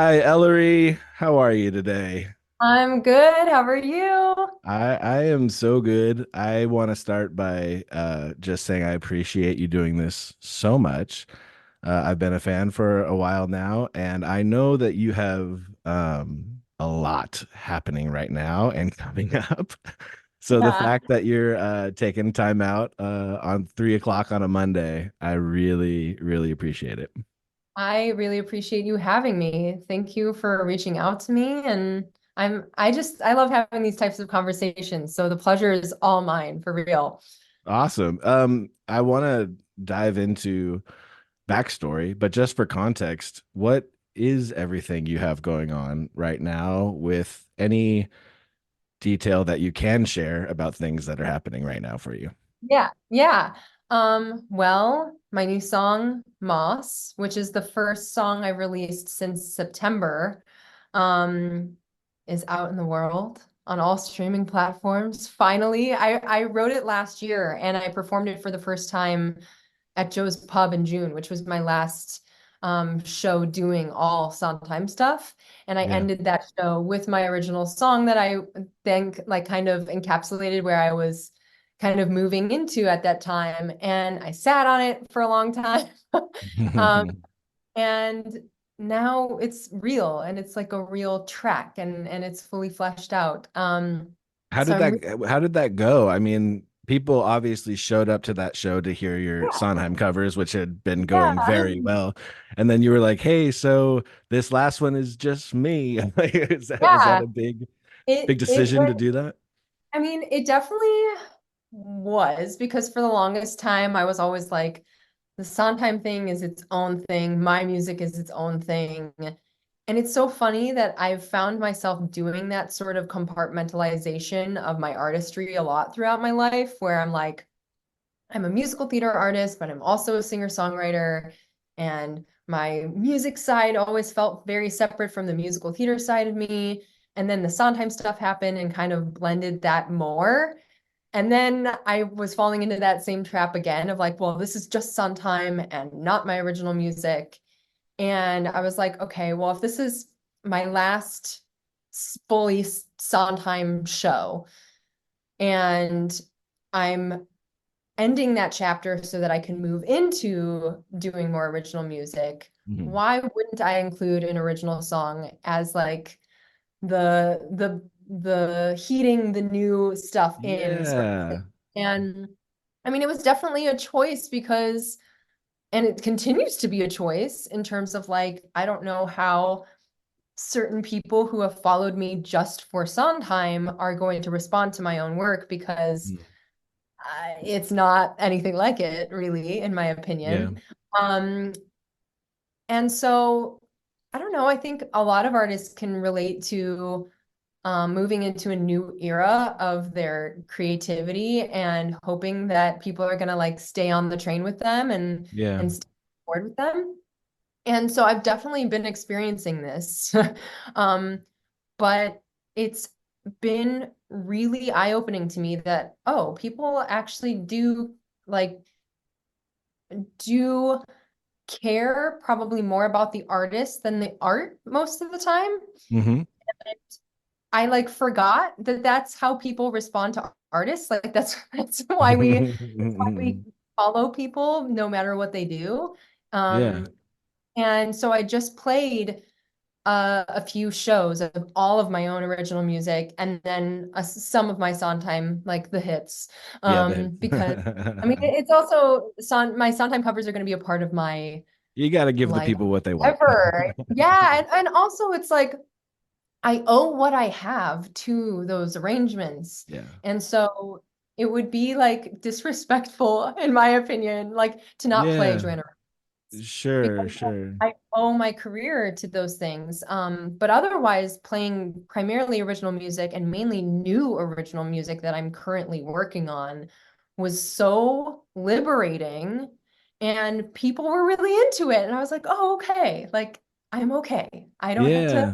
Hi, Ellery. How are you today? I'm good. How are you? I am so good. I want to start by just saying I appreciate you doing this so much. I've been a fan for a while now, and I know that you have a lot happening right now and coming up. So the Yeah, fact that you're taking time out on 3 o'clock on a Monday, I really, really appreciate it. I really appreciate you having me. Thank you for reaching out to me. And I love having these types of conversations. So the pleasure is all mine for real. Awesome. I want to dive into backstory, but just for context, what is everything you have going on right now with any detail that you can share about things that are happening right now for you? Yeah. Well, my new song, Moss, which is the first song I released since September, um, is out in the world on all streaming platforms. Finally, I wrote it last year and I performed it for the first time at Joe's Pub in June, which was my last show doing all Sondheim stuff. And I Yeah. ended that show with my original song that I think like kind of encapsulated where I was kind of moving into at that time. And I sat on it for a long time. um, and now it's real and it's like a real track and it's fully fleshed out. How So did I'm that go? I mean, people obviously showed up to that show to hear your Sondheim covers, which had been going yeah, very well. And then you were like, "Hey, so this last one is just me." Like, is that yeah. a big It decision to went do that? I mean, it definitely was because for the longest time I was always like, the Sondheim thing is its own thing, my music is its own thing. And it's so funny that I've found myself doing that sort of compartmentalization of my artistry a lot throughout my life, where I'm like, I'm a musical theater artist, but I'm also a singer-songwriter. And my music side always felt very separate from the musical theater side of me. And then the Sondheim stuff happened and kind of blended that more. And then I was falling into that same trap again of like, well, this is just Sondheim and not my original music. And I was like, okay, well, if this is my last fully Sondheim show and I'm ending that chapter so that I can move into doing more original music, Mhm. why wouldn't I include an original song as like the heating the new stuff in sort of thing. Yeah. And I mean, it was definitely a choice because, and it continues to be a choice in terms of like, I don't know how certain people who have followed me just for Sondheim are going to respond to my own work because Mm. it's not anything like it, really, in my Yeah. opinion. Um, and so I don't know, I think a lot of artists can relate to moving into a new era of their creativity and hoping that people are gonna like stay on the train with them Yeah. and stay on board with them. And so I've definitely been experiencing this. Um, but it's been really eye-opening to me that, oh, people actually like do care probably more about the artist than the art most of the time. Hmm. I like forgot that that's how people respond to artists. Like that's why we follow people no matter what they do. Yeah. Um, and so I just played a few shows of all of my own original music and then some of my Sondheim, like the hits. Yeah. Because I mean, it's also my Sondheim covers are going to be a part of my You got to give the life people what they want. ever. Yeah, and also it's like I owe what I have to those arrangements. Yeah. And so it would be like disrespectful, in my opinion, like to not play Yeah. Joanna Sure, because sure. I owe my career to those things. But otherwise, playing primarily original music and mainly new original music that I'm currently working on was so liberating. And people were really into it. And I was like, oh, okay. Like, I'm okay. Yeah.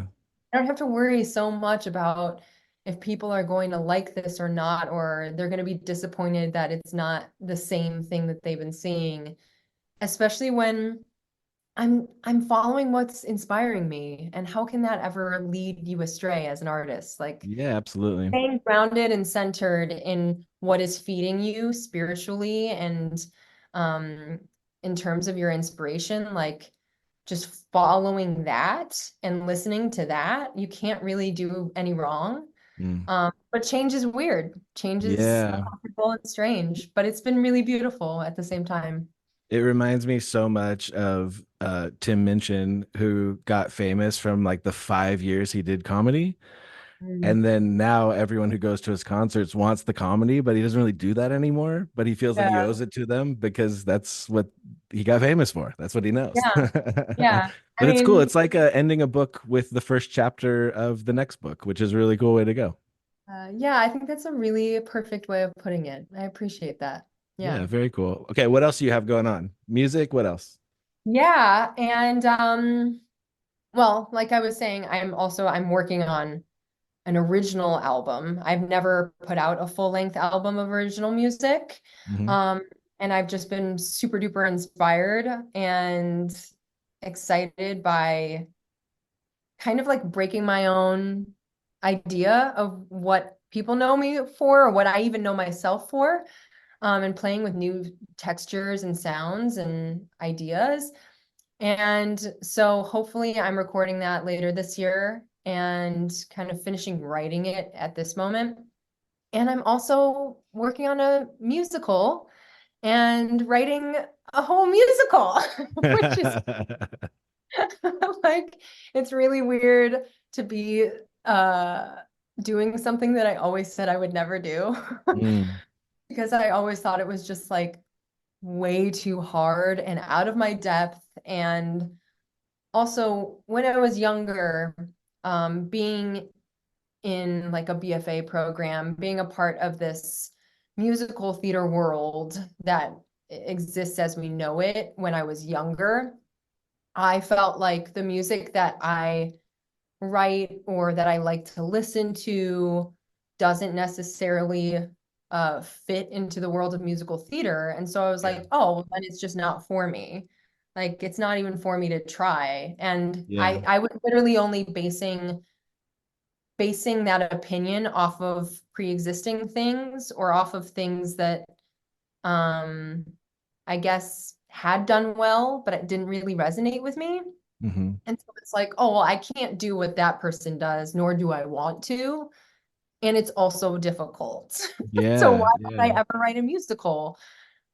I don't have to worry so much about if people are going to like this or not, or they're going to be disappointed that it's not the same thing that they've been seeing, especially when I'm following what's inspiring me, and how can that ever lead you astray as an artist? Like Yeah, absolutely. staying grounded and centered in what is feeding you spiritually and um in terms of your inspiration, like just following that and listening to that, you can't really do any wrong. Mm. But change is weird. Change is Yeah. uncomfortable and strange, but it's been really beautiful at the same time. It reminds me so much of Tim Minchin, who got famous from like the 5 years he did comedy. Mm. And then now everyone who goes to his concerts wants the comedy, but he doesn't really do that anymore. But he feels like he Yeah. owes it to them because that's what he got famous for. That's what he knows. Yeah. Yeah. I But it's cool. mean, It's like ending a book with the first chapter of the next book, which is a really cool way to go. yeah, I think that's a really perfect way of putting it. I appreciate that. Yeah, Yeah. very cool. Okay, what else do you have going on? Music, what else? Yeah, and well, like I was saying, I'm working on an original album. I've never put out a full-length album of original music. Hmm. Um, and I've just been super duper inspired and excited by kind of like breaking my own idea of what people know me for or what I even know myself for, and playing with new textures and sounds and ideas. And so hopefully I'm recording that later this year and kind of finishing writing it at this moment. And I'm also working on a musical and writing a whole musical, which is like, it's really weird to be uh doing something that I always said I would never do Mm, because I always thought it was just like way too hard and out of my depth. And also, when I was younger, being in like a BFA program, being a part of this musical theater world that exists as we know it when I was younger, I felt like the music that I write or that I like to listen to doesn't necessarily fit into the world of musical theater. And so I was yeah. like, oh, well, then it's just not for me. Like it's not even for me to try. And Yeah. I was literally only basing that opinion off of pre-existing things or off of things that um I guess had done well, but it didn't really resonate with me. Hmm. And so it's like, oh, well, I can't do what that person does, nor do I want to. And it's also difficult. So Yeah. why would Yeah. I ever write a musical?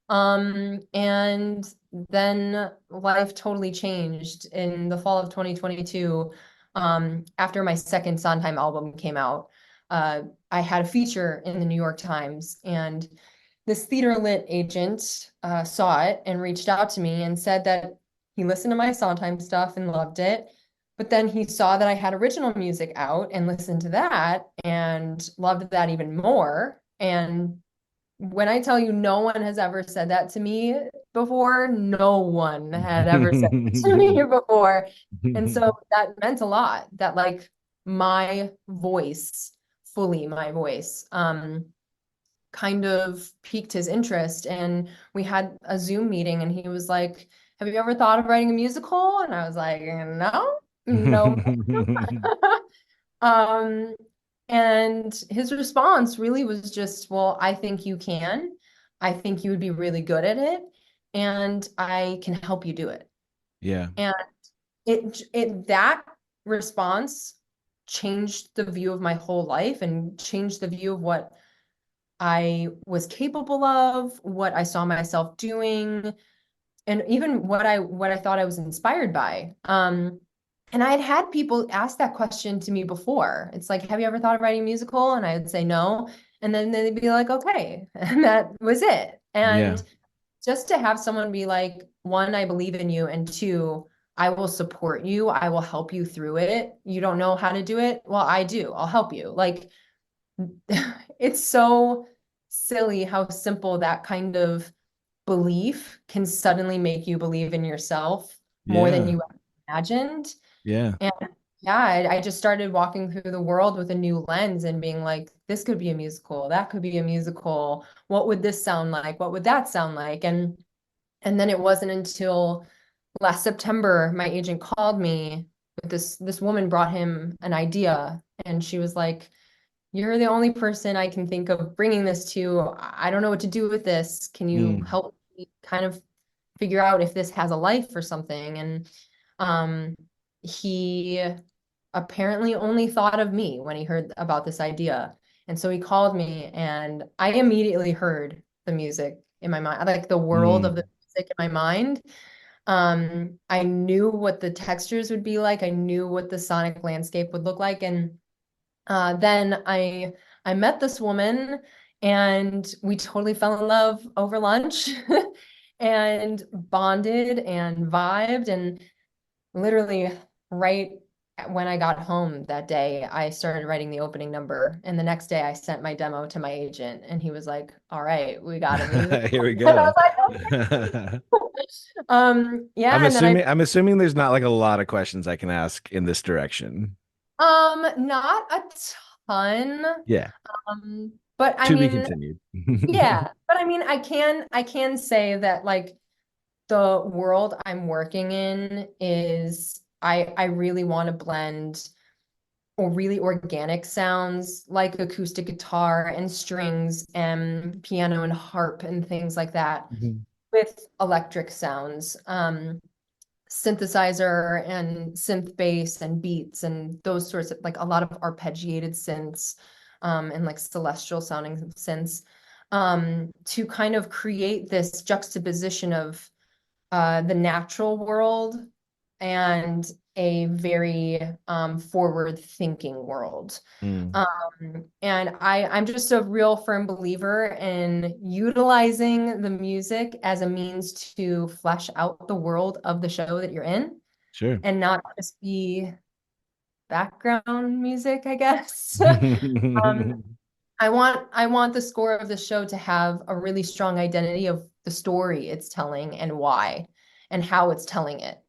And then life totally changed in the fall of 2022. After my second Sondheim album came out, uh, I had a feature in the New York Times, and this theater lit agent saw it and reached out to me and said that he listened to my Sondheim stuff and loved it. But then he saw that I had original music out and listened to that and loved that even more. And when I tell you no one has ever said that to me before, no one had ever said that to me before. And so that meant a lot that like my voice, fully my voice, kind of piqued his interest. And we had a Zoom meeting and he was like, have you ever thought of writing a musical? And I was like, no, no. Um, and his response really was just, well, I think you can. I think you would be really good at it, and I can help you do it. Yeah. And it that response changed the view of my whole life and changed the view of what I was capable of, what I saw myself doing, and even what I thought I was inspired by. And I had had people ask that question to me before. It's like, have you ever thought of writing a musical? And I would say no. And then they'd be like, okay. And that was it. Yeah. And just to have someone be like, one, I believe in you, and two, I will support you. I will help you through it. You don't know how to do it? Well, I do. I'll help you. Like, it's so silly how simple that kind of belief can suddenly make you believe in yourself more than Yeah. you imagined. Yeah. And yeah, I just started walking through the world with a new lens and being like, this could be a musical, that could be a musical. What would this sound like? What would that sound like? And then it wasn't until last September, my agent called me with this woman brought him an idea, and she was like, "You're the only person I can think of bringing this to. I don't know what to do with this. Can you Mm, help me kind of figure out if this has a life or something?" And um, he apparently only thought of me when he heard about this idea. And so he called me, and I immediately heard the music in my mind, like the world of the mm. music in my mind. I knew what the textures would be like. I knew what the sonic landscape would look like. And then I met this woman, and we totally fell in love over lunch and bonded and vibed. And literally right when I got home that day, I started writing the opening number. And the next day I sent my demo to my agent, and he was like, "All right, we got a Here musical." we And I was go. like, "Okay." Yeah, and then I'm assuming there's not like a lot of questions I can ask in this direction. not a ton. Yeah, But I to be mean, continued. yeah, but I mean, I can say that like the world I'm working in is I really want to blend or really organic sounds like acoustic guitar and strings and piano and harp and things like that Mhm. with electric sounds. Synthesizer and synth bass and beats and those sorts of like a lot of arpeggiated synths and like celestial sounding synths to kind of create this juxtaposition of the natural world and a very forward thinking world. Mm, And I'm just a real firm believer in utilizing the music as a means to flesh out the world of the show that you're in sure. and not just be background music, I guess. Um, I want the score of the show to have a really strong identity of the story it's telling and why and how it's telling it.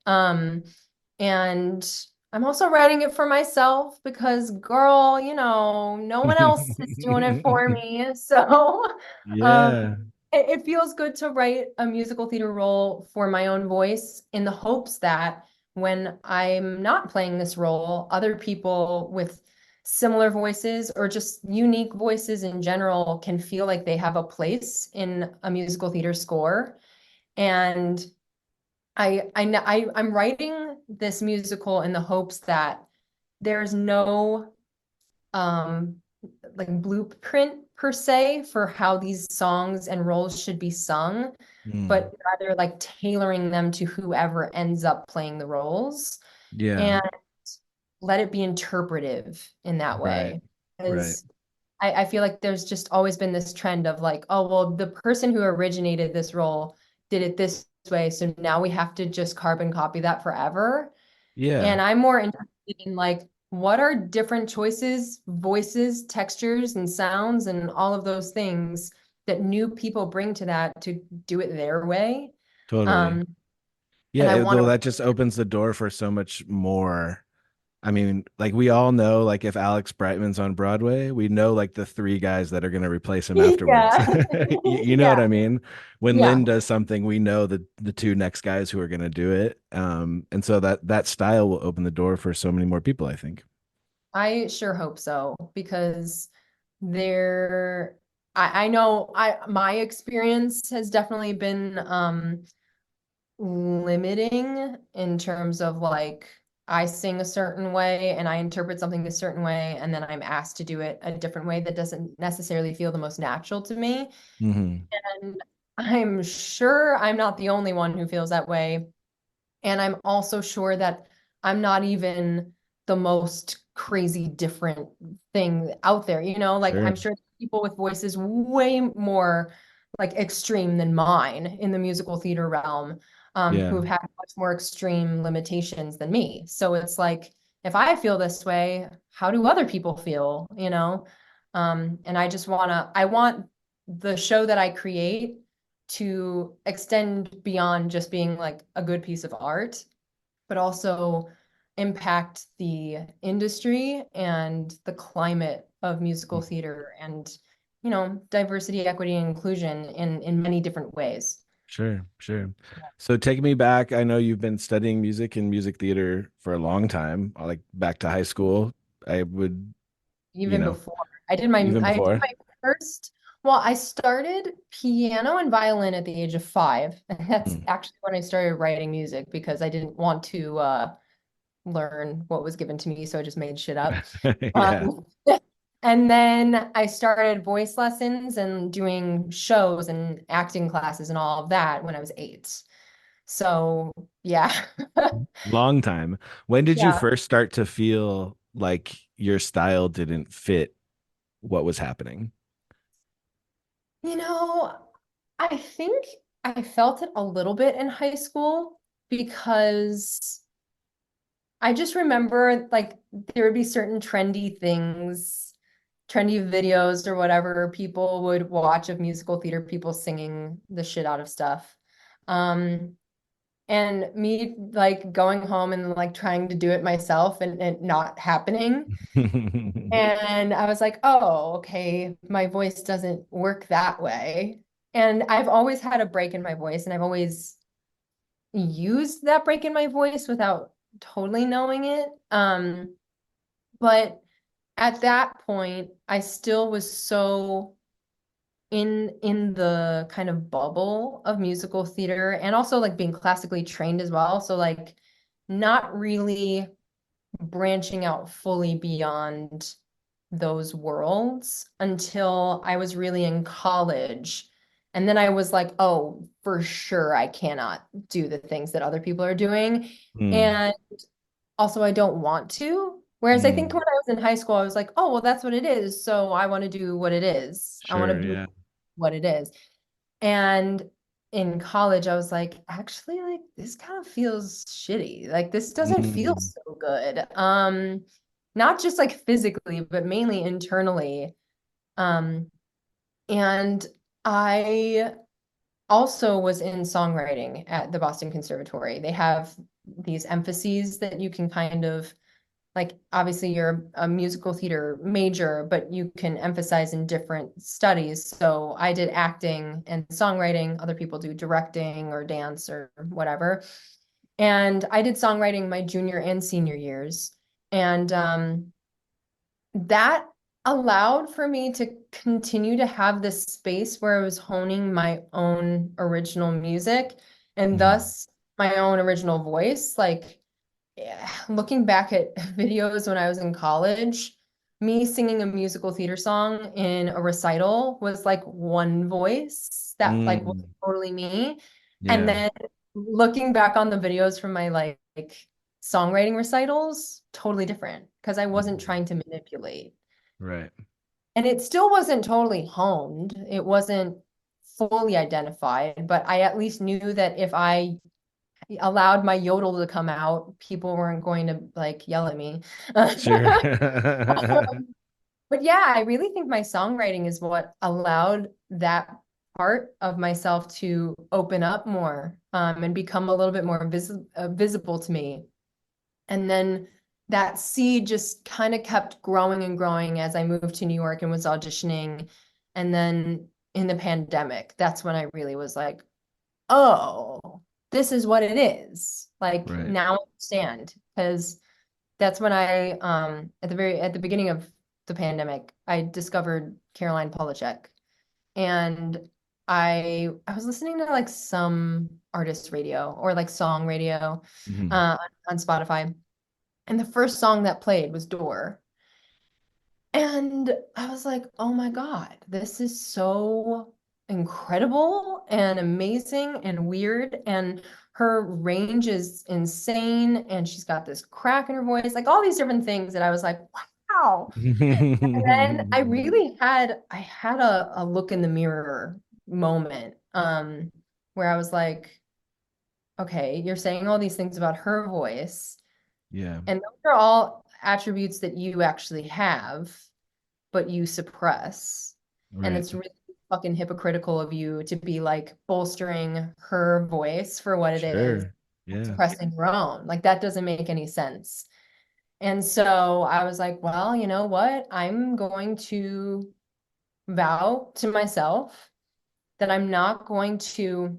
And I'm also writing it for myself because, girl, no one else is doing it for me. So, um, Yeah, it feels good to write a musical theater role for my own voice in the hopes that when I'm not playing this role, other people with similar voices or just unique voices in general can feel like they have a place in a musical theater score. And I'm writing this musical in the hopes that there's no um like blueprint per se for how these songs and roles should be sung, mm, but rather like tailoring them to whoever ends up playing the roles yeah, and let it be interpretive in that right, way. right. Because I feel like there's just always been this trend of like, oh, well, the person who originated this role did it this way. So now we have to just carbon copy that forever. Yeah, And I'm more interested in like, what are different choices, voices, textures, and sounds, and all of those things that new people bring to that to do it their way. totally. Um, Yeah, and I want though to, that just opens the door for so much more. I mean, like we all know, like if Alex Brightman's on Broadway, we know like the three guys that are going to replace him afterwards. yeah, You know yeah, what I mean? When yeah. Lynn does something, we know the two next guys who are going to do it. And so that style will open the door for so many more people, I think. I sure hope so because there, I know my experience has definitely been limiting in terms of like I sing a certain way and I interpret something a certain way, and then I'm asked to do it a different way that doesn't necessarily feel the most natural to me. Hmm. And I'm sure I'm not the only one who feels that way. And I'm also sure that I'm not even the most crazy different thing out there. Like I'm Sure. sure people with voices way more like extreme than mine in the musical theater realm, Yeah, who've had much more extreme limitations than me. So it's like, if I feel this way, how do other people feel? And I want the show that I create to extend beyond just being like a good piece of art, but also impact the industry and the climate of musical theater and diversity, equity, and inclusion in many different ways. Sure, sure. So take me back. I know you've been studying music and music theater for a long time, like back to high school. I would, you Even know, before even I did before. my first, well, I started piano and violin at the age of 5. And that's Hmm. actually when I started writing music because I didn't want to learn what was given to me, so I just made shit up. Yeah. Um, and then I started voice lessons and doing shows and acting classes and all of that when I was 8. So yeah. Long time. When did you Yeah. first start to feel like your style didn't fit what was happening? You know, I think I felt it a little bit in high school because I just remember like there would be certain trendy things, trendy videos or whatever people would watch of musical theater people singing the shit out of stuff. Um, and me like going home and like trying to do it myself and it not happening. And I was like, oh, okay, my voice doesn't work that way. And I've always had a break in my voice, and I've always used that break in my voice without totally knowing it. But at that point, I still was so in the kind of bubble of musical theater and also like being classically trained as well. So like not really branching out fully beyond those worlds until I was really in college. And then I was like, oh, for sure, I cannot do the things that other people are doing. Mm, And also, I don't want to. Whereas I think mm. when I was in high school, I was like, oh, well, that's what it is. So I want to do what it is. I want Sure, to be yeah. what it is. And in college, I was like, actually, like this kind of feels shitty. Like this doesn't feel Mm, so good. Not just like physically, but mainly internally. Um, and I also was in songwriting at the Boston Conservatory. They have these emphases that you can kind of like obviously you're a musical theater major, but you can emphasize in different studies. So I did acting and songwriting. Other people do directing or dance or whatever. And I did songwriting my junior and senior years. And that allowed for me to continue to have this space where I was honing my own original music and mhm. thus my own original voice. Like, yeah, looking back at videos when I was in college, me singing a musical theater song in a recital was like one voice that like was Mm, totally me. And yeah. then looking back on the videos from my like songwriting recitals, totally different because I wasn't Mhm. trying to manipulate. Right. And it still wasn't totally honed. It wasn't fully identified, but I at least knew that if I allowed my yodel to come out, people weren't going to like yell at me. Sure. But yeah, I really think my songwriting is what allowed that part of myself to open up more and become a little bit more visible to me. And then that seed just kind of kept growing and growing as I moved to New York and was auditioning. And then in the pandemic, that's when I really was like, oh, this is what it is. Like Right. now I understand because that's when I at the beginning of the pandemic, I discovered Caroline Polachek and I was listening to like some artist radio or like song radio Mhm. uh on Spotify and the first song that played was Door. And I was like, oh my God, this is so incredible and amazing and weird. And her range is insane. And she's got this crack in her voice, like all these different things that I was like, wow. And then I had a look in the mirror moment, where I was like, okay, you're saying all these things about her voice. Yeah. And those are all attributes that you actually have but you suppress. And Right. it's really fucking hypocritical of you to be like bolstering her voice for what it is, Sure. Yeah. suppressing your own. Like that doesn't make any sense. And so I was like, well, you know what? I'm going to vow to myself that I'm not going to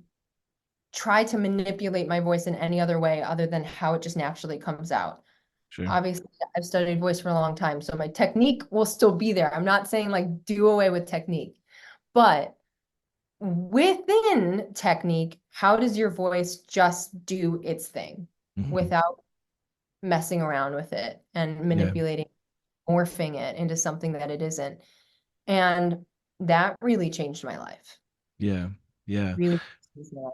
try to manipulate my voice in any other way other than how it just naturally comes out. Sure. Obviously, I've studied voice for a long time, so my technique will still be there. I'm not saying like do away with technique, but within technique, how does your voice just do its thing Mhm. without messing around with it and Yeah. manipulating, morphing it into something that it isn't? And that really changed my life. Yeah. Yeah. Really changed my life.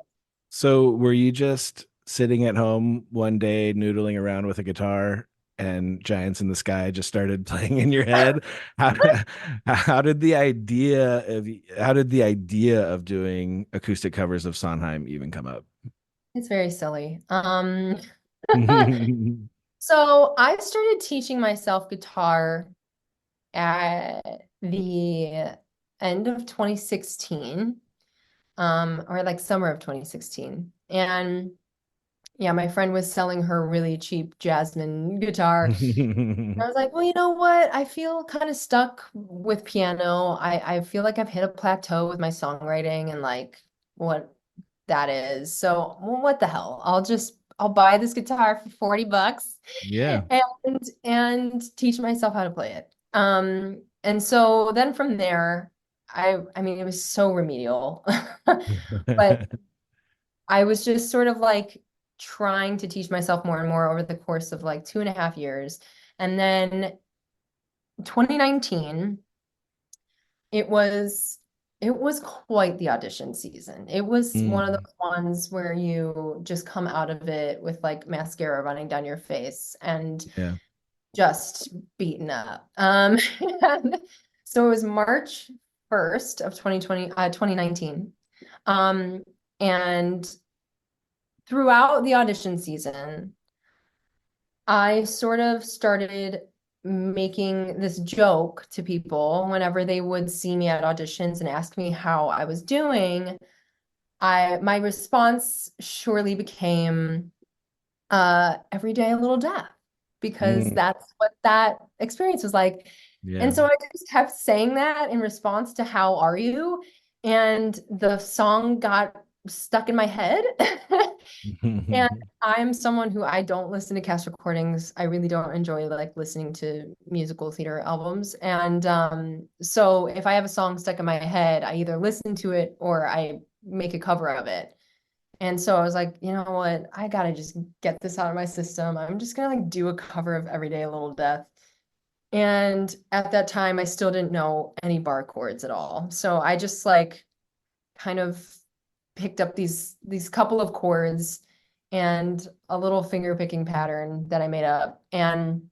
So were you just sitting at home one day noodling around with a guitar and Giants in the Sky just started playing in your head? How, how did the idea of doing acoustic covers of Sondheim even come up? It's very silly. So I started teaching myself guitar at the end of 2016, or like summer of 2016. And yeah, my friend was selling her really cheap Jasmine guitar. I was like, well, you know what? I feel kind of stuck with piano. I feel like I've hit a plateau with my songwriting and like what that is. So, well, what the hell? I'll buy this guitar for $40 Yeah. and teach myself how to play it. And so then from there, I mean, it was so remedial. But I was just sort of like trying to teach myself more and more over the course of like 2.5 years. And then 2019, it was it was quite the audition season. It was one of Mm, those ones where you just come out of it with like mascara running down your face and yeah. just beaten up. And so it was March 1st of 2019. And throughout the audition season, I sort of started making this joke to people whenever they would see me at auditions and ask me how I was doing. My response surely became every day a little deaf because Mm, that's what that experience was like. yeah. And so I just kept saying that in response to how are you? And the song got stuck in my head. And I'm someone who I don't listen to cast recordings. I really don't enjoy like listening to musical theater albums. And so if I have a song stuck in my head, I either listen to it or I make a cover of it. And so I was like, you know what? I gotta just get this out of my system. I'm just gonna like do a cover of Everyday a Little Death. And at that time, I still didn't know any bar chords at all. So I just like kind of picked up these couple of chords and a little finger picking pattern that I made up and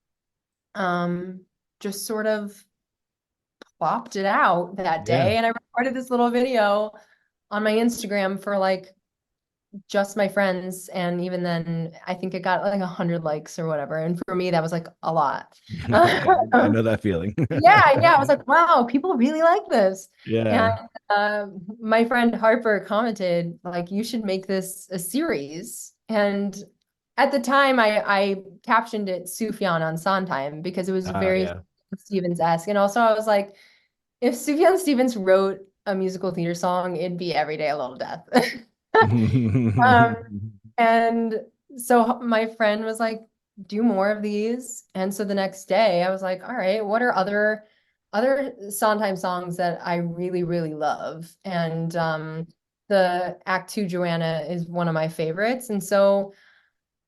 um just sort of plopped it out that Yeah. day. And I recorded this little video on my Instagram for like just my friends. And even then, I think it got like 100 likes or whatever. And for me, that was like a lot. I know that feeling. Yeah, I was like, wow, people really like this. And Yeah. my friend Harper commented, like, you should make this a series. And at the time, I captioned it Sufjan on Sondheim because it was very Yeah. Stevens-esque. And also, I was like, if Sufjan Stevens wrote a musical theater song, it'd be Every Day a Little Death. Um, and so my friend was like, do more of these. And so the next day I was like, all right, what are other Sondheim songs that I really, really love? And the Act Two Joanna is one of my favorites. And so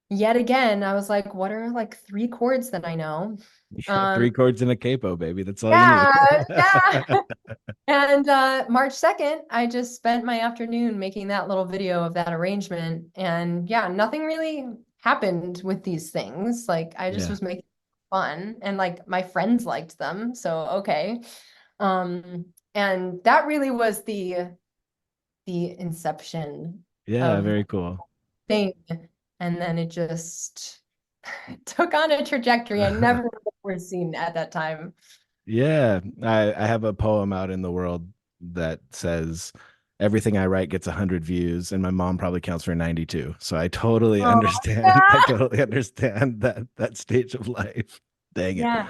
yet again, I was like, what are like three chords that I know? Yeah, Um, three chords and a capo, baby. That's all you need. yeah, yeah. And March 2nd, I just spent my afternoon making that little video of that arrangement. And yeah, nothing really happened with these things. Like I just Yeah. was making fun and like my friends liked them. So okay. And that really was the inception Yeah, of very cool. thing. And then it just took on a trajectory I never would have foreseen at that time. Yeah, I have a poem out in the world that says everything I write gets 100 views, and my mom probably counts for 92. So I totally Oh, understand. I yeah. totally understand that stage of life. Dang it. Yeah.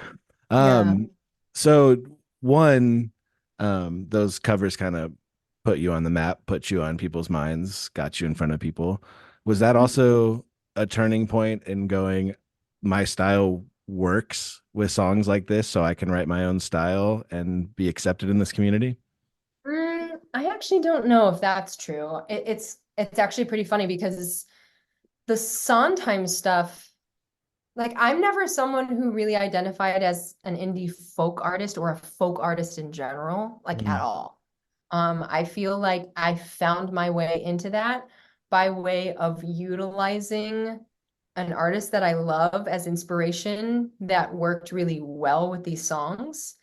Yeah. Um, so one, those covers kind of put you on the map, put you on people's minds, got you in front of people. Was that also a turning point in going, my style works with songs like this, so I can write my own style and be accepted in this community? I actually don't know if that's true. It's actually pretty funny because the Sondheim stuff, like I'm never someone who really identified as an indie folk artist or a folk artist in general, like at Mm, all. I feel like I found my way into that by way of utilizing an artist that I love as inspiration that worked really well with these songs.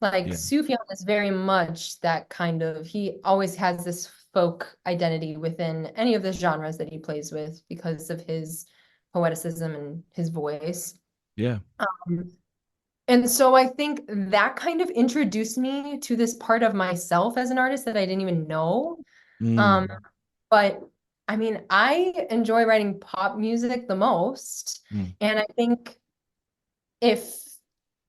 Like yeah, Sufjan is very much that kind of, he always has this folk identity within any of the genres that he plays with because of his poeticism and his voice. yeah. Um, and so I think that kind of introduced me to this part of myself as an artist that I didn't even know. Um, Mm, but I mean, I enjoy writing pop music the most. mm, And I think if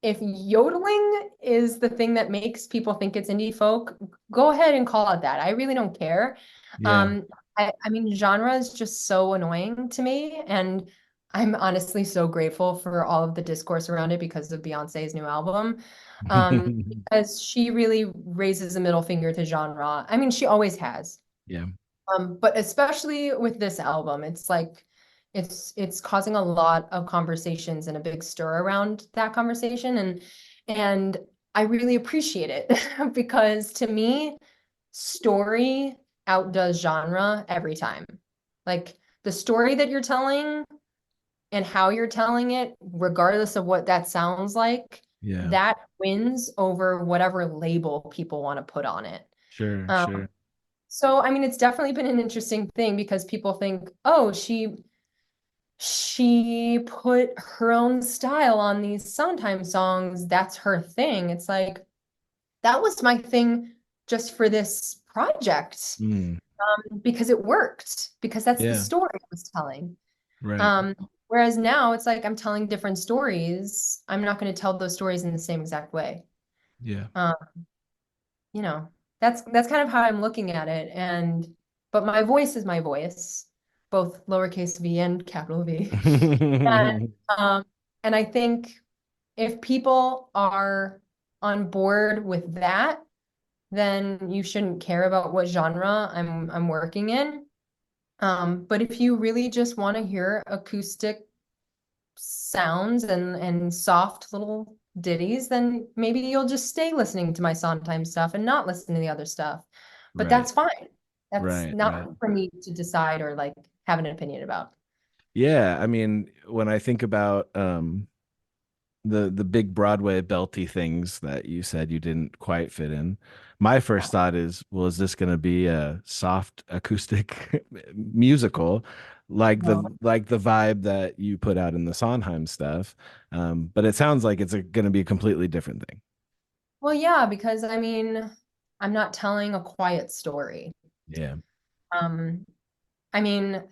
if yodeling is the thing that makes people think it's indie folk, go ahead and call it that. I really don't care. yeah. Um, I mean, genre is just so annoying to me, and I'm honestly so grateful for all of the discourse around it because of Beyonce's new album. Because she really raises a middle finger to genre. I mean, she always has. Yeah. But especially with this album, it's like it's causing a lot of conversations and a big stir around that conversation, and I really appreciate it because to me, story outdoes genre every time. Like the story that you're telling and how you're telling it, regardless of what that sounds like, Yeah. that wins over whatever label people want to put on it. Sure, Um, sure. so, I mean, it's definitely been an interesting thing because people think, oh, she put her own style on these Sondheim songs. That's her thing. It's like that was my thing just for this project Mm, because it worked because that's the yeah. story I was telling. Right. Um, whereas now it's like I'm telling different stories. I'm not going to tell those stories in the same exact way. Yeah. Um, you know, that's kind of how I'm looking at it. And but my voice is my voice, both lowercase v and capital V. And um, and I think if people are on board with that, then you shouldn't care about what genre I'm working in. But if you really just want to hear acoustic sounds and soft little ditties, then maybe you'll just stay listening to my Sondheim stuff and not listen to the other stuff. But Right. that's fine. That's Right. not Right. for me to decide or like have an opinion about. Yeah, I mean, when I think about the big Broadway belty things that you said you didn't quite fit in, my first thought is, well, is this going to be a soft acoustic musical No. like the vibe that you put out in the Sondheim stuff? But it sounds like it's going to be a completely different thing. Well, yeah, because I mean, I'm not telling a quiet story. Yeah, Um, I mean,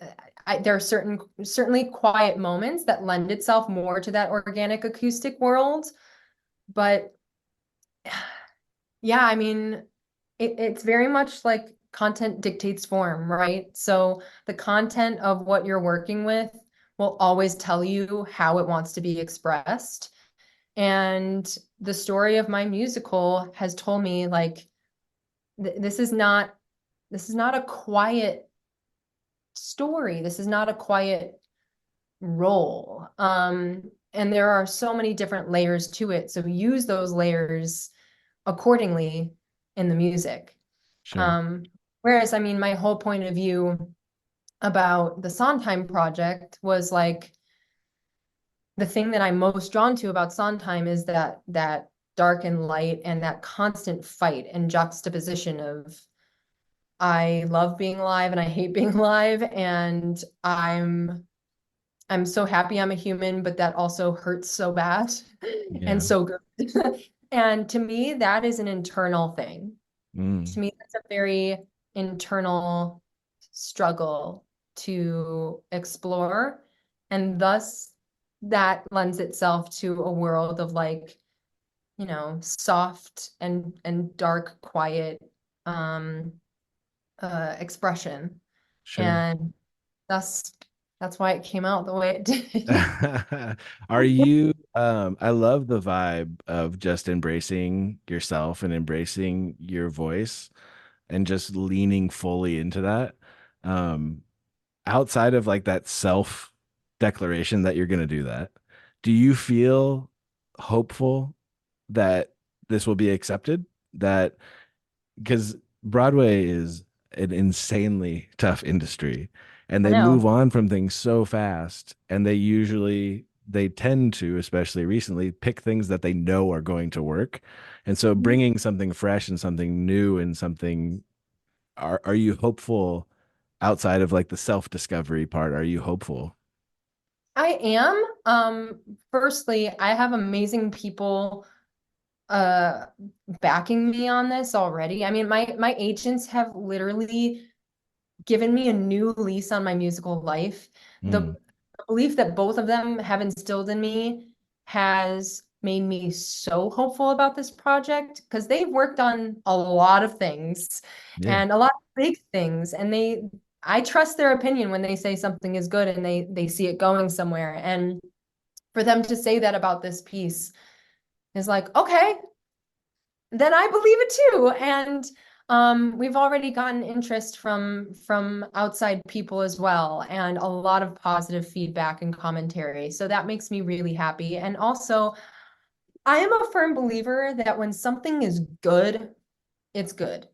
there are certainly quiet moments that lend itself more to that organic acoustic world, but yeah, I mean, it's very much like content dictates form, right? So the content of what you're working with will always tell you how it wants to be expressed. And the story of my musical has told me like this is not a quiet story. This is not a quiet role. And there are so many different layers to it. So use those layers accordingly in the music. sure. Um, whereas, I mean, my whole point of view about the Sondheim project was like the thing that I'm most drawn to about Sondheim is that dark and light and that constant fight and juxtaposition of I love being alive and I hate being alive and I'm so happy I'm a human, but that also hurts so bad and Yeah. so good. And to me, that is an internal thing. Mm, To me, that's a very internal struggle to explore. And thus, that lends itself to a world of like, soft and dark, quiet. Um, expression. Sure. And that's that's why it came out the way it did. Are you I love the vibe of just embracing yourself and embracing your voice and just leaning fully into that. Um Outside of like that self declaration that you're going to do that, do you feel hopeful that this will be accepted? That because Broadway is an insanely tough industry and I they move know. on from things so fast and they tend to, especially recently, pick things that they know are going to work. And so bringing something fresh and something new and something are you hopeful outside of like the self-discovery part? Are you hopeful? I am. Firstly, I have amazing people uh backing me on this already. I mean, my agents have literally given me a new lease on my musical life. Mm, The belief that both of them have instilled in me has made me so hopeful about this project because they've worked on a lot of things yeah. and a lot of big things. And I trust their opinion when they say something is good and they see it going somewhere. And for them to say that about this piece is like, okay, then I believe it too. And we've already gotten interest from outside people as well, and a lot of positive feedback and commentary. So that makes me really happy. And also, I am a firm believer that when something is good, it's good.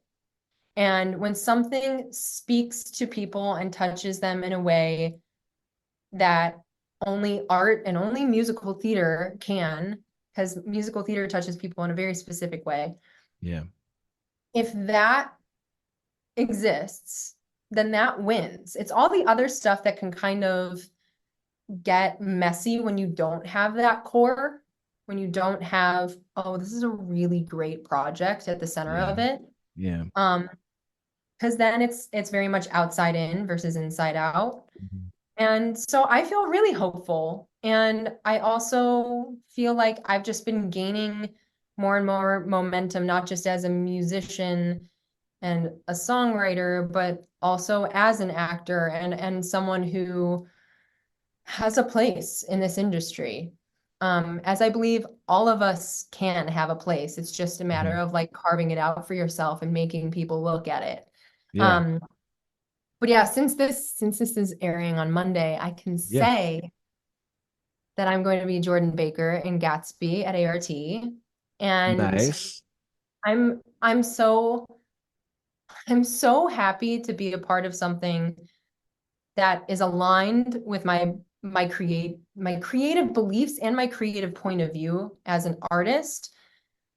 And when something speaks to people and touches them in a way that only art and only musical theater can, because musical theater touches people in a very specific way. Yeah. If that exists, then that wins. It's all the other stuff that can kind of get messy when you don't have that core, when you don't have, oh, this is a really great project at the center Yeah. of it. Yeah. Um, because then it's very much outside in versus inside out. Mhm. And so I feel really hopeful. And I also feel like I've just been gaining more and more momentum, not just as a musician and a songwriter, but also as an actor and someone who has a place in this industry. As I believe all of us can have a place. It's just a matter Mhm. of like carving it out for yourself and making people look at it. Yeah. Um, but yeah, since this is airing on Monday, I can Yeah. say that I'm going to be Jordan Baker in Gatsby at ART. And Nice. I'm so happy to be a part of something that is aligned with my creative beliefs and my creative point of view as an artist.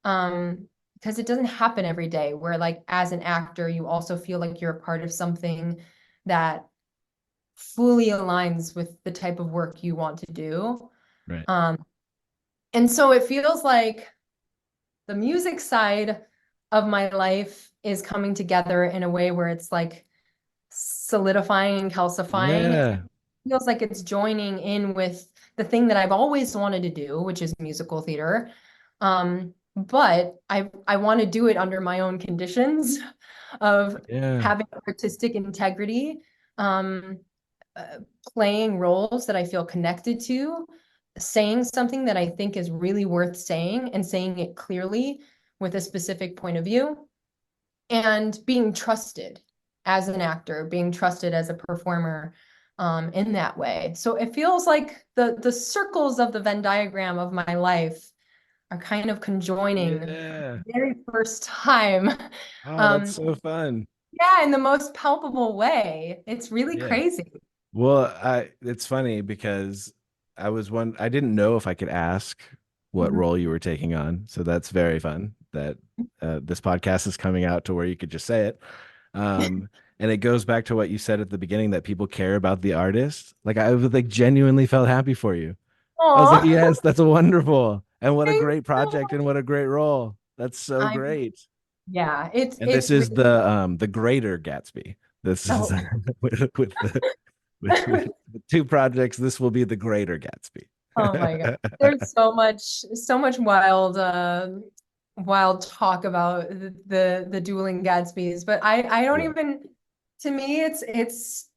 Because it doesn't happen every day where like as an actor, you also feel like you're a part of something that fully aligns with the type of work you want to do. Right. Um, and so it feels like the music side of my life is coming together in a way where it's like solidifying and calcifying. It Yeah. feels like it's joining in with the thing that I've always wanted to do, which is musical theater. But I want to do it under my own conditions of Yeah. having artistic integrity, um, uh, playing roles that I feel connected to, saying something that I think is really worth saying and saying it clearly with a specific point of view, and being trusted as an actor, being trusted as a performer in that way. So it feels like the circles of the Venn diagram of my life are kind of conjoining Yeah. the very first time. Oh, that's Um, so fun. yeah, in the most palpable way. It's really Yeah. crazy. Well, it's funny because I didn't know if I could ask what Mhm. role you were taking on. So that's very fun that this podcast is coming out to where you could just say it. And it goes back to what you said at the beginning that people care about the artist. Like I was like genuinely felt happy for you. I was like, Aw, yes, that's wonderful. And what a thanks great so project and much. what a great role. That's so I'm great. yeah, it's And this it's is really the greater Gatsby. This is oh with the with the two projects, this will be the greater oh my God. Gatsby. There's so much wild talk about the dueling Gatsbys, but I don't Yeah. even To me, it's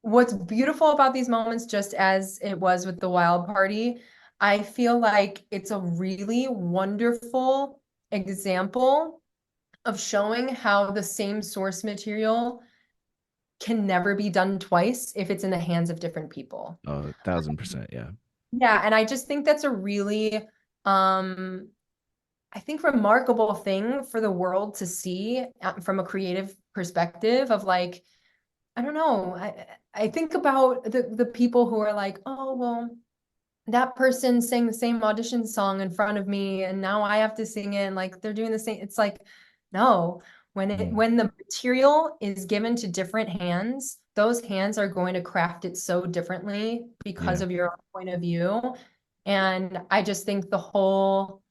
what's beautiful about these moments, just as it was with the Wild Party. I feel like it's a really wonderful example of showing how the same source material can never be done twice if it's in the hands of different people. Oh, 1000%. Yeah. Yeah, and I just think that's a really um I think remarkable thing for the world to see from a creative perspective of like, I don't know. I think about the people who are like, oh, well, that person sang the same audition song in front of me and now I have to sing it and like they're doing the same. It's like, no, Mm, when the material is given to different hands, those hands are going to craft it so differently because yeah, of your point of view. And I just think the whole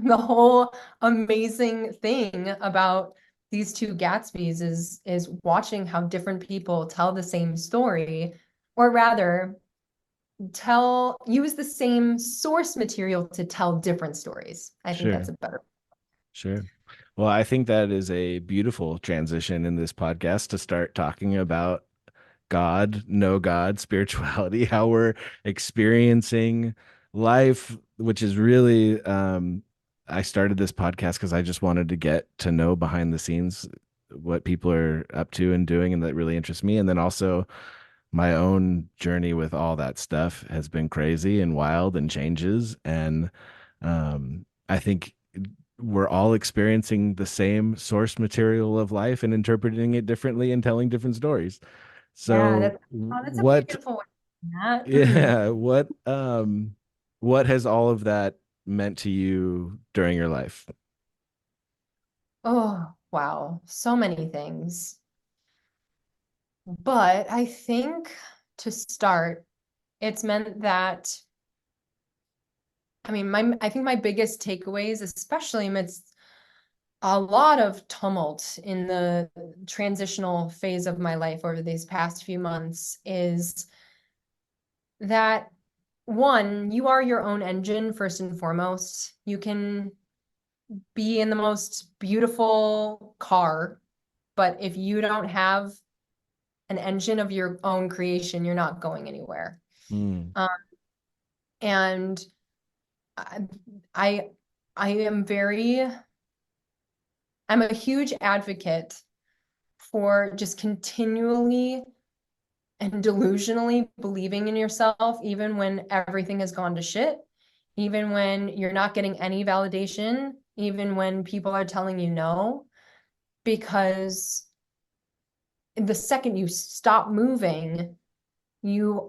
the whole amazing thing about these two Gatsbys is watching how different people tell the same story, or rather use the same source material to tell different stories. I think that's sure. a better. Sure. Well, I think that is a beautiful transition in this podcast to start talking about God, no God, spirituality, how we're experiencing life, which is really, I started this podcast because I just wanted to get to know behind the scenes what people are up to and doing, and that really interests me. And then also my own journey with all that stuff has been crazy and wild and changes. And I think we're all experiencing the same source material of life and interpreting it differently and telling different stories. Yeah, So that's a what, beautiful way to do that. Mhm. yeah, what has all of that meant to you during your life? Oh, wow. So many things. But I think to start, it's meant that, I mean, I think my biggest takeaways, especially amidst a lot of tumult in the transitional phase of my life over these past few months, is that one, you are your own engine first and foremost. You can be in the most beautiful car, but if you don't have an engine of your own creation, you're not going anywhere. Mm, Um, and I, I, I am very, I'm a huge advocate for just continually and delusionally believing in yourself, even when everything has gone to shit, even when you're not getting any validation, even when people are telling you no, because the second you stop moving, you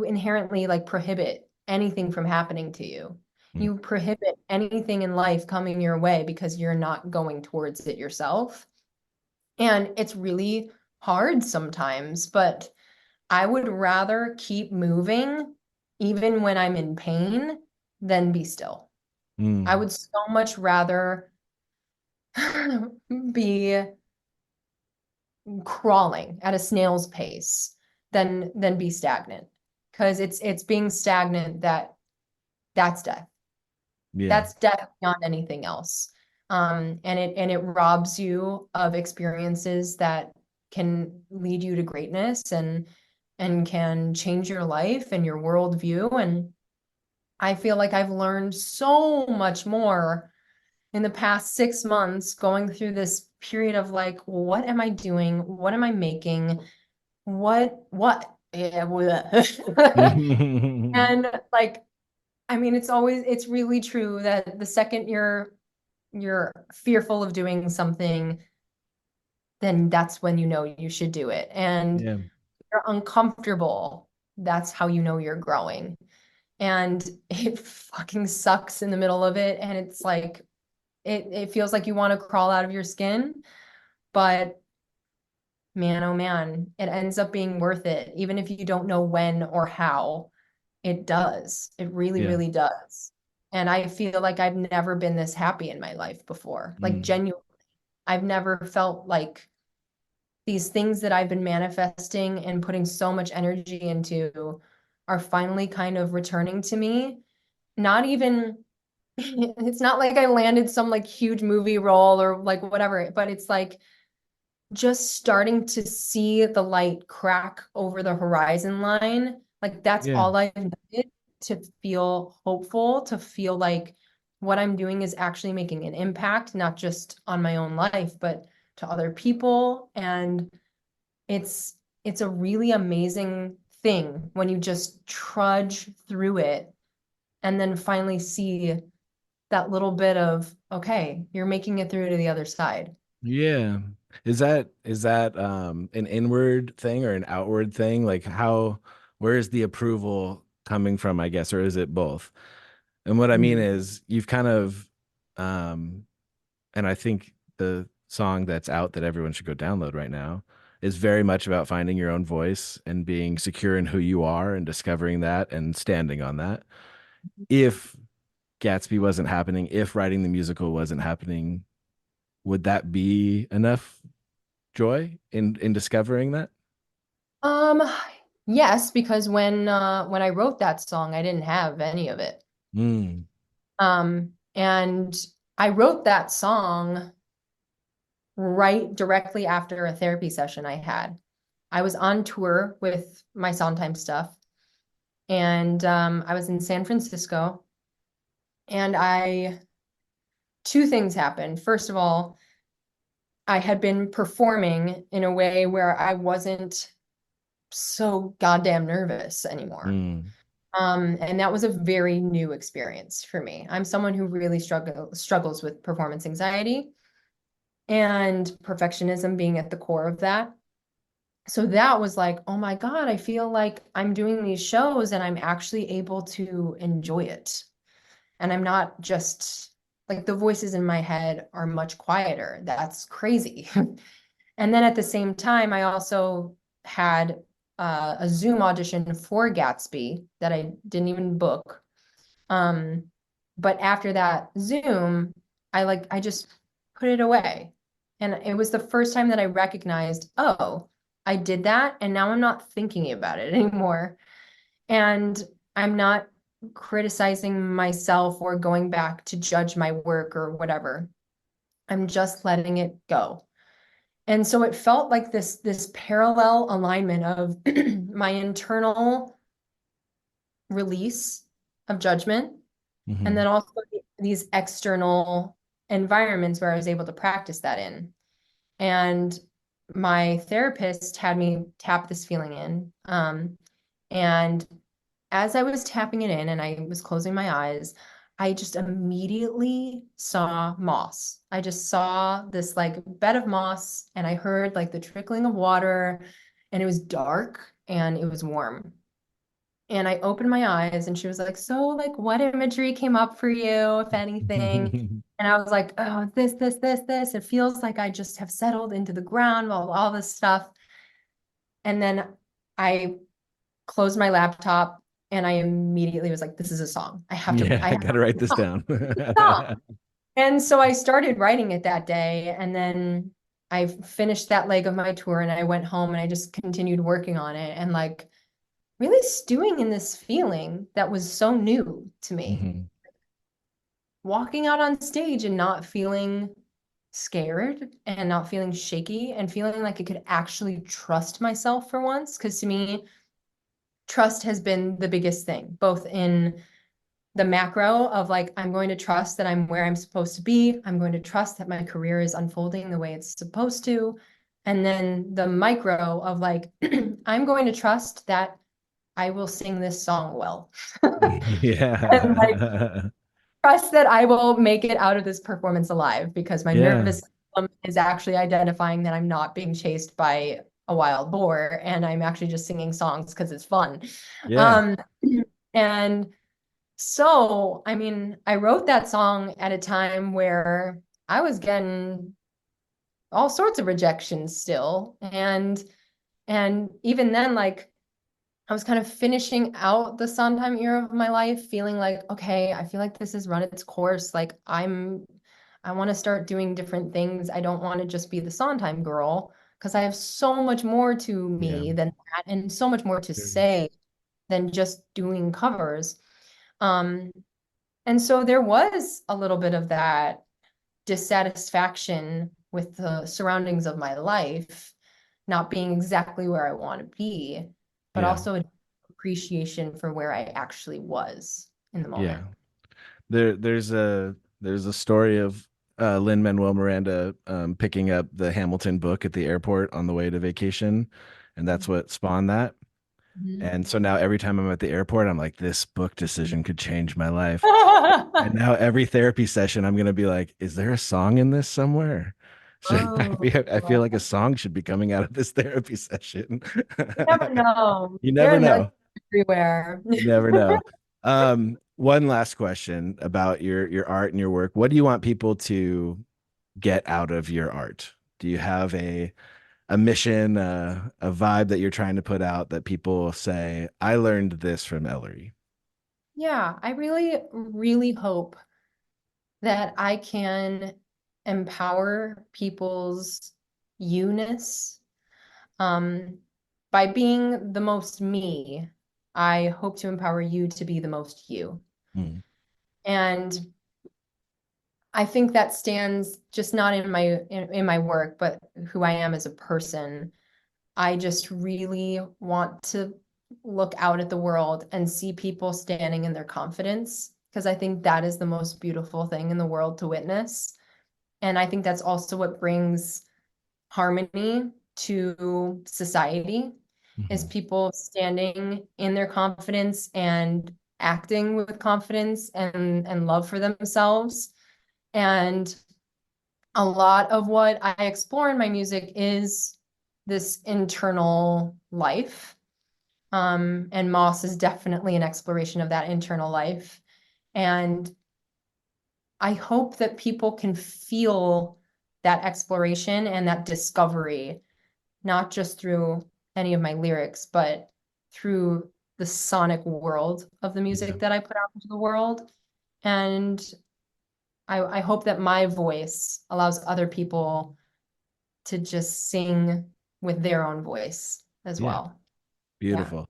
inherently like prohibit anything from happening to you. mm, You prohibit anything in life coming your way because you're not going towards it yourself. And it's really hard sometimes, but I would rather keep moving even when I'm in pain than be still. I mm, would so much rather be crawling at a snail's pace than be stagnant. Because it's being stagnant that's death. yeah, That's death beyond anything else. And it robs you of experiences that can lead you to greatness and can change your life and your worldview. And I feel like I've learned so much more in the past 6 months going through this period of like, what am I doing? What am I making? What? Yeah, and like, I mean, it's really true that the second you're fearful of doing something, then that's when you know you should do it. And yeah, you're uncomfortable, that's how you know you're growing. And it fucking sucks in the middle of it. And it's like it feels like you want to crawl out of your skin, but man, oh man, it ends up being worth it. Even if you don't know when or how, it does. It really, yeah, really does. And I feel like I've never been this happy in my life before. Like mm, genuinely, I've never felt like these things that I've been manifesting and putting so much energy into are finally kind of returning to me. Not even, it's not like I landed some like huge movie role or like whatever, but it's like just starting to see the light crack over the horizon line. Like that's Yeah. all I needed to feel hopeful, to feel like what I'm doing is actually making an impact, not just on my own life, but to other people. And it's it's a really amazing thing when you just trudge through it and then finally see that little bit of, okay, you're making it through to the other side. Yeah. Is that an inward thing or an outward thing? Like where is the approval coming from, I guess, or is it both? And what I mean Mm. is you've kind of um and I think the song that's out that everyone should go download right now is very much about finding your own voice and being secure in who you are and discovering that and standing on that. If Gatsby wasn't happening, if writing the musical wasn't happening, would that be enough joy in discovering that? Um, yes, because when I wrote that song, I didn't have any of it. Mm, And I wrote that song right directly after a therapy session I had. I was on tour with my Sondheim stuff, and I was in San Francisco, and I two things happened. First of all, I had been performing in a way where I wasn't so goddamn nervous anymore. mm, And that was a very new experience for me. I'm someone who really struggles with performance anxiety and perfectionism being at the core of that. So that was like, oh my God, I feel like I'm doing these shows and I'm actually able to enjoy it. And I'm not just like the voices in my head are much quieter. That's crazy. And then at the same time, I also had a Zoom audition for Gatsby that I didn't even book. Um, but after that Zoom, I just put it away. And it was the first time that I recognized, oh, I did that, and now I'm not thinking about it anymore. And I'm not criticizing myself or going back to judge my work or whatever. I'm just letting it go. And so it felt like this parallel alignment of my internal release of judgment and then mhm. also these external environments where I was able to practice that in. And my therapist had me tap this feeling in. And as I was tapping it in and I was closing my eyes, I just immediately saw moss. I just saw this like bed of moss and I heard like the trickling of water and it was dark and it was warm. And I opened my eyes and she was like, so like what imagery came up for you, if anything? And I was like, oh, this. It feels like I just have settled into the ground, all this stuff. And then I closed my laptop and I immediately was like, this is a song. Yeah, I I have gotta write this a down. song. And so I started writing it that day. And then I finished that leg of my tour and I went home and I just continued working on it and like really stewing in this feeling that was so new to me. Mhm. Walking out on stage and not feeling scared and not feeling shaky and feeling like I could actually trust myself for once. Because to me, trust has been the biggest thing, both in the macro of like, I'm going to trust that I'm where I'm supposed to be. I'm going to trust that my career is unfolding the way it's supposed to. And then the micro of like, I'm going to trust that I will sing this song well. And like, Yeah. trust that I will make it out of this performance alive because my Yeah. nervous system is actually identifying that I'm not being chased by a wild boar and I'm actually just singing songs because it's fun. Yeah. Um, and so, I mean, I wrote that song at a time where I was getting all sorts of rejections still. And even then, like I was kind of finishing out the Sondheim era of my life, feeling like, okay, I feel like this has run its course. Like I want to start doing different things. I don't want to just be the Sondheim girl because I have so much more to Yeah. me than that and so much more to Sure. say than just doing covers. Um, and so there was a little bit of that dissatisfaction with the surroundings of my life, not being exactly where I want to be, but Yeah. also an appreciation for where I actually was in the Yeah. moment. There's a story of Lin-Manuel Miranda picking up the Hamilton book at the airport on the way to vacation, and that's what spawned that. Mhm. And so now every time I'm at the airport, I'm like, this book decision could change my life. And now every therapy session, I'm gonna be like, is there a song in this somewhere? So Oh, I feel like a song should be coming out of this therapy session. you never know. You There never are nuggets know. everywhere. You never know. One last question about your art and your work. What do you want people to get out of your art? Do you have a mission, a vibe that you're trying to put out that people say, I learned this from Ellery? Yeah, I really, really hope that I can empower people's you-ness. By being the most me, I hope to empower you to be the most you. Mm, And I think that stands just not in my work, but who I am as a person. I just really want to look out at the world and see people standing in their confidence because I think that is the most beautiful thing in the world to witness. And I think that's also what brings harmony to society is mhm. people standing in their confidence and acting with confidence and love for themselves. And a lot of what I explore in my music is this internal life. And Moss is definitely an exploration of that internal life. And I hope that people can feel that exploration and that discovery, not just through any of my lyrics, but through the sonic world of the Yeah. music that I put out into the world. And I hope that my voice allows other people to just sing with their own voice as Yeah. well. Yeah. Beautiful.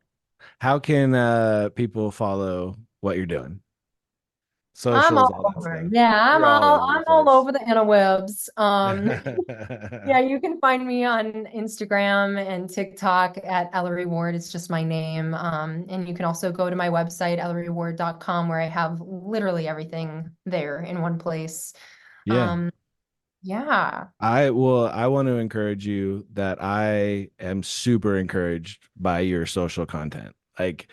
How can people follow what you're doing? I'm Socials, all all that over. stuff. Yeah, You're all over the I'm all place. over the interwebs. Yeah, you can find me on Instagram and TikTok at Eleri Ward. It's just my name. And you can also go to my website, elleryward.com, where I have literally everything there in one place. Yeah. Um, yeah. I want to encourage you that I am super encouraged by your social content. Like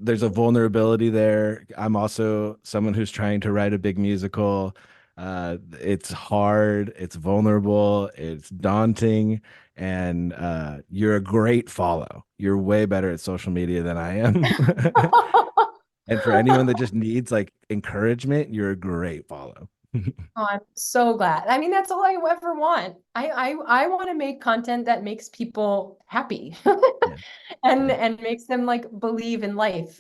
there's a vulnerability there. I'm also someone who's trying to write a big musical. It's hard, it's vulnerable, it's daunting, and you're a great follow. You're way better at social media than I am. And for anyone that just needs like encouragement, you're a great follow. Oh, I'm so glad. I mean, that's all I ever want. I want to make content that makes people happy Yeah. and Yeah. makes them like believe in life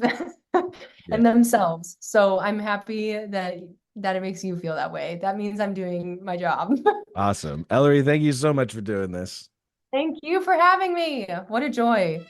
Yeah. and themselves. So I'm happy that it makes you feel that way. That means I'm doing my job. Awesome. Ellery, thank you so much for doing this. Thank you for having me. What a joy.